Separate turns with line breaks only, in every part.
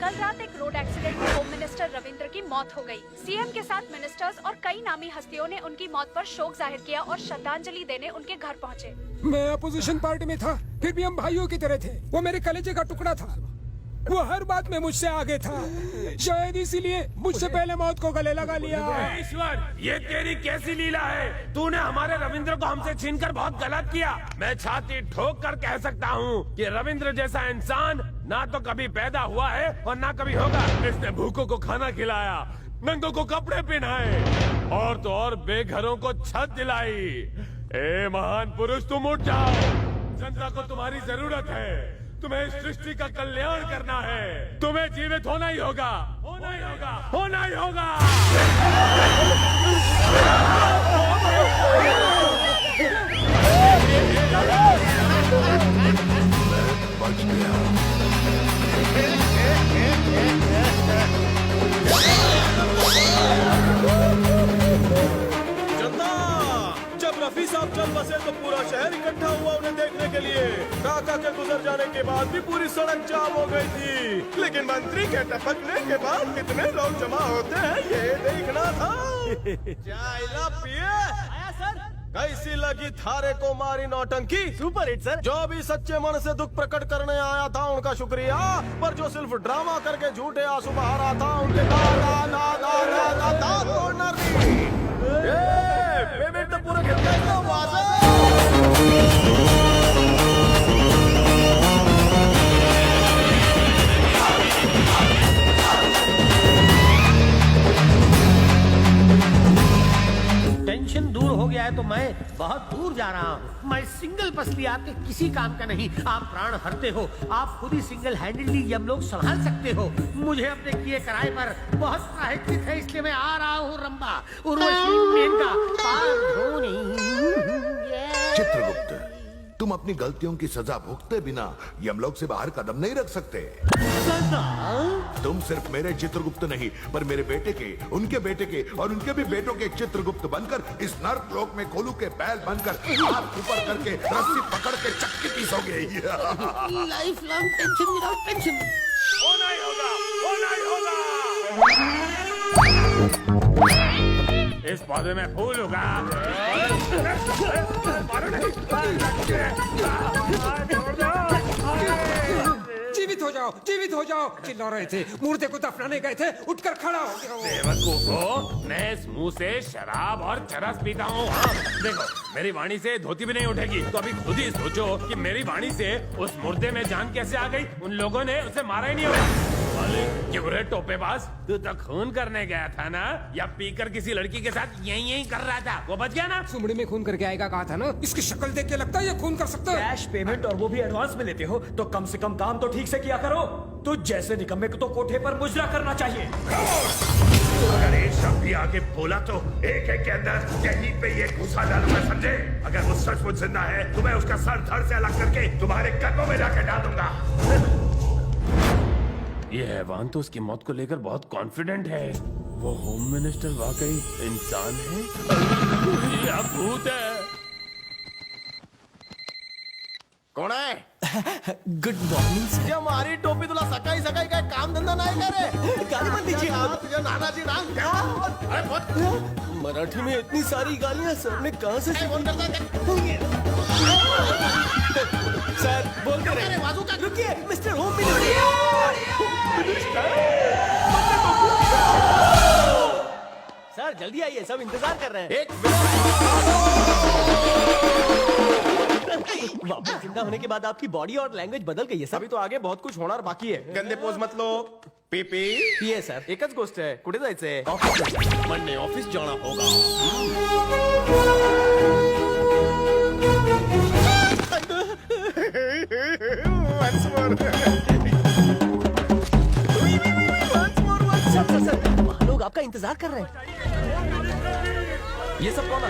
कल रात एक रोड एक्सीडेंट में होम मिनिस्टर रविंद्र की मौत हो गई। सीएम के साथ मिनिस्टर्स और कई नामी हस्तियों ने उनकी मौत पर शोक जाहिर किया और श्रद्धांजलि देने उनके घर पहुंचे।
मैं अपोजिशन पार्टी में था, फिर भी हम भाइयों की तरह थे। वो मेरे कलेजे का टुकड़ा था। वो हर बात में मुझसे आगे था। शायद इसीलिए मुझसे पहले मौत को गले लगा लिया।
ईश्वर, ये तेरी कैसी लीला है? तूने हमारे रविंद्र को हमसे छीनकर बहुत गलत किया। मैं छाती ठोक कर कह सकता हूँ कि रविंद्र जैसा इंसान ना तो कभी पैदा हुआ है और ना कभी होगा। इसने भूखों को खाना खिलाया, नंगों को कपड़े पहनाए और तो और बेघरों को छत दिलाई। ए महान पुरुष, तुम उठ जाओ। जनता को तुम्हारी जरूरत है। तुम्हें इस सृष्टि का कल्याण करना है। तुम्हें जीवित होना ही होगा, होना ही होगा, होना ही होगा।
बच गया।
जब रफी साहब चल बसे तो पूरा शहर इकट्ठा हुआ उन्हें देखने के लिए। काका के गुजर जाने के बाद भी पूरी सड़क जाम हो गई थी, लेकिन मंत्री के टपकने के बाद कितने लोग जमा होते हैं ये देखना था। चाइला पिए आया सर। कैसी लगी थारे को मारी नौटंकी? Super hit sir. जो भी सच्चे मन से दुख प्रकट करने आया था उनका शुक्रिया, पर जो सिर्फ ड्रामा करके झूठे आंसू बहा रहा था उनके पेमेंट तो पूरा खेलता है ना वाजा।
टेंशन दूर हो गया है तो मैं बहुत दूर जा रहा हूँ। मैं सिंगल पसली आपके किसी काम का नहीं। आप प्राण हरते हो, आप खुद ही सिंगल हैंडेडली यमलोक संभाल सकते हो। मुझे अपने किए कराए पर बहुत प्रायश्चित है, इसलिए मैं आ रहा हूँ रंबा उर्वशी मेनका पार धोनी।
चित्रगुप्त, तुम अपनी गलतियों की सजा भुगते बिना यमलोक से बाहर कदम नहीं रख सकते। तुम सिर्फ मेरे चित्रगुप्त नहीं, पर मेरे बेटे के, उनके बेटे के और उनके भी बेटों के चित्रगुप्त बनकर इस नर्क लोक में कोलू के बैल बनकर हाथ ऊपर करके रस्सी पकड़ के चक्की पीसोगे।
Life long tension without tension.
होना ही होगा, होना ही होगा। इस पौधे में फूल होगा।
जीवित हो जाओ, जीवित हो जाओ। चिल्ला रहे थे, मुर्दे को दफनाने गए थे, उठकर खड़ा हो जाओ।
बेवकूफो, मैं इस मुंह से शराब और चरस पीता हूँ। हाँ, देखो, मेरी वाणी से धोती भी नहीं उठेगी, तो अभी खुद ही सोचो कि मेरी वाणी से उस मुर्दे में जान कैसे आ गई। उन लोगों ने उसे मारा ही नहीं होगा। क्यों रे टोपेबाज, तू तो खून करने गया था ना? या पीकर किसी लड़की के साथ यही कर रहा था? वो बच गया ना?
सुमड़ी में खून करके आएगा कहा था ना। इसकी शक्ल देख के लगता है ये खून कर सकता है।
कैश पेमेंट और वो भी एडवांस में लेते हो तो कम से कम काम तो ठीक से किया करो। तू जैसे निकम्मे को तो कोठे पर मुजरा करना चाहिए।
अगर एक शब्द भी आगे बोला तो एक के अंदर यहीं पे ये घुसा डालूंगा, समझे? अगर वो सचमुच जिंदा है तो मैं उसका सर धड़ से अलग करके तुम्हारे कदमों में जाके डाल दूंगा। ये हैवान तो उसकी मौत को लेकर बहुत कॉन्फिडेंट है। वो होम मिनिस्टर वाकई इंसान है या भूत है?
कौन है?
Good morning sir.
ये हमारी टोपी तुला सकाई सकाई का काम धंधा नहीं करे।
गाली मत दीजिए।
तुझे नाना जी नाम क्या? अरे बहुत
मराठी में इतनी सारी गालियां सर ने कहाँ से
फोन करता है।
सर बोलते रहे। रुकिए मिस्टर होम मिनिस्टर। सर जल्दी आइए, सब इंतजार कर रहे हैं।
एक
वापस जिंदा होने के बाद आपकी बॉडी और लैंग्वेज बदल गई है सर।
अभी तो आगे बहुत कुछ होणार बाकी है। गंदे पोज मत लो। पीपी
ये सर
एकच गोष्ट आहे, कुठे जायचंय? म्हणणे ऑफिस जाना होगा। Once more.
सर वहाँ लोग आपका इंतजार कर रहे हैं।
ये सब कौन है?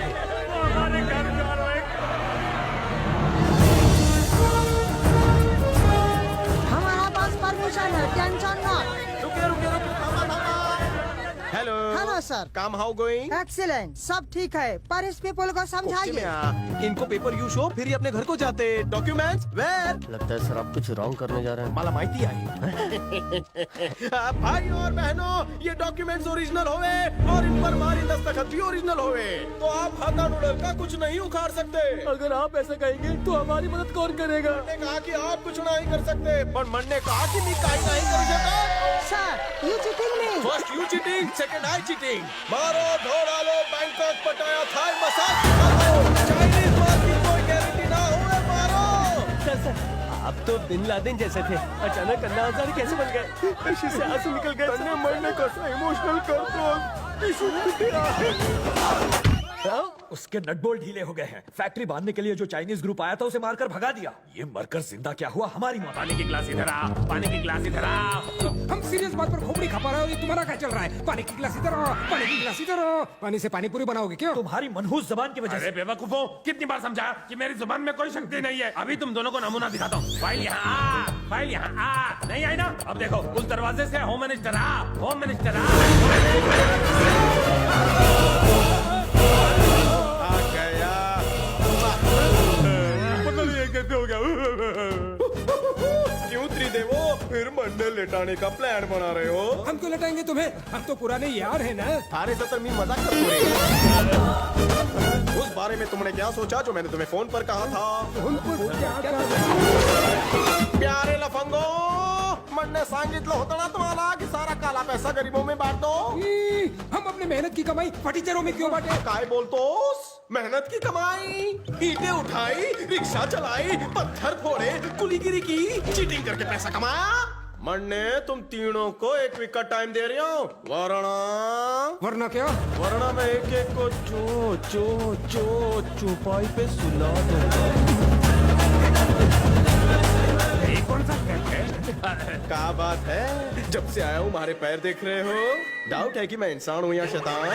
हमारा पास परमिशन है, टेंशन मत।
रुके रुके रुके, थांबा थांबा। हेलो
हेलो हुआ सर?
काम हाउ गोइंग?
एक्सीलेंट, सब ठीक है, पर इस पीपल को समझाइए।
इनको पेपर यू शो, फिर ही अपने घर को जाते। Documents where?
लगता है सर आप कुछ रॉन्ग करने जा रहे हैं।
मला माहिती आहे। भाई और बहनों, ये डॉक्यूमेंट्स ओरिजिनल होवे और इन पर हमारी दस्तखत भी ओरिजिनल होवे, तो आप हाथा नूडल का कुछ नहीं उखाड़ सकते। अगर आप ऐसा कहेंगे तो हमारी मदद कौन करेगा? ने कहा कि आप कुछ नहीं कर सकते, पर मन ने कहा कि मैं काई नहीं कर सकता।
Sir, you cheating me.
First you cheating, second I cheating. मारो, धो डालो, बैंकॉक, पटाया, थाई मसाज, मारो। चाइनीज माल की कोई गारंटी ना हुए, मारो। सर, आप तो बिन लादेन जैसे थे, अचानक अन्ना हजारे कैसे बन गए? खुशी से आंसू निकल गए। तन्ने मरने का इमोशनल कंट्रोल।
उसके नट बोल्ट ढीले हो गए हैं। फैक्ट्री बांधने के लिए जो चाइनीज ग्रुप आया था उसे मारकर भगा दिया। ये मरकर जिंदा क्या हुआ, हमारी मौत।
पानी की गिलास इधर आ, पानी की गिलास इधर आ।
हम सीरियस बात पर खोपड़ी खपा रहे हो, ये तुम्हारा क्या चल रहा है? पानी की गिलास इधर आओ, पानी की गिलास इधर आओ। पानी से पानी पूरी बनाओगे क्यों?
तुम्हारी मनहूस जबान की वजह
अरे
से।
बेवकूफों, कितनी बार समझा कि मेरी जुबान में कोई शक्ति नहीं है। अभी तुम दोनों को नमूना दिखाता हूँ। फाइल यहाँ आ, फाइल यहाँ आ। नहीं आई ना? अब देखो, उस दरवाजे से होम मिनिस्टर आ, होम मिनिस्टर आ। कैसे हो गया?
क्यों त्रिदेवो, फिर मंडल लेटाने का प्लान बना रहे हो?
हम क्यों लटाएंगे तुम्हें? हम तो पुराने यार हैं ना।
अरे सर, मैं मजाक कर रही। उस बारे में तुमने क्या सोचा जो मैंने तुम्हें फोन पर कहा था? प्यारे लफंगो, मैंने सांगितलं होतं ना तुम्हाला कि सारा काला पैसा गरीबों में बांट दो।
हम अपने मेहनत की कमाई फटीचरों में क्यों बांटे?
काय बोलतोस? मेहनत की कमाई, ईंटें उठाई, रिक्शा चलाई, पत्थर फोड़े, कुलीगिरी की, चीटिंग करके पैसा कमाया। मन्ने, तुम तीनों को एक वीक का टाइम दे रही हूँ,
वरना क्या?
वरना मैं एक एक को चौपाई पे सुला दूंगा।
ये कौन सा खेल है?
क्या बात है, जब से आया हूँ हमारे पैर देख रहे हो? डाउट है कि मैं इंसान हूँ या शैतान?